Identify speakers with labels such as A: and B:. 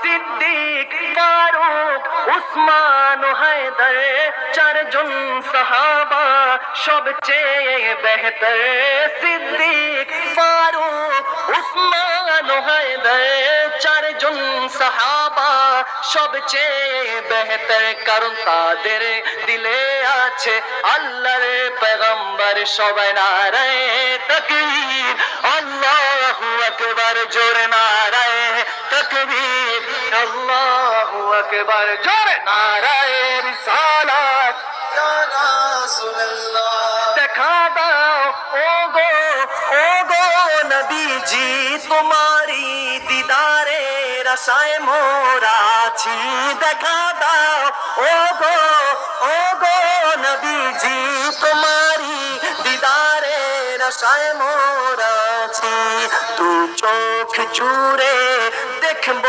A: সিদ্দিক, ফারুক, উসমান ও হায়দার, চারজন সাহাবা সবচেয়ে বেহতর। সিদ্দিক, ফারুক, উসমান ও হায়দার, চারজন সাহাবা সবচেয়ে বেহতর, কারণ তাদের দিলে আছে আল্লাহর পয়গম্বর। সবাই নারায়ে তাকবীর, আল্লাহু আকবার, জোরে নারায়ে তাকবীর, আল্লাহু আকবার, জোরে নারায়ে রিসালাত ইয়া রাসূলুল্লাহ। দেখা দাও ওগো নবীজি, তোমারি দিদারের আশায় মোরা আছি। দেখা দাও ওগো নবীজি, তোমারি দিদারের আশায় মোরা আছি। দু চোখ জুড়ে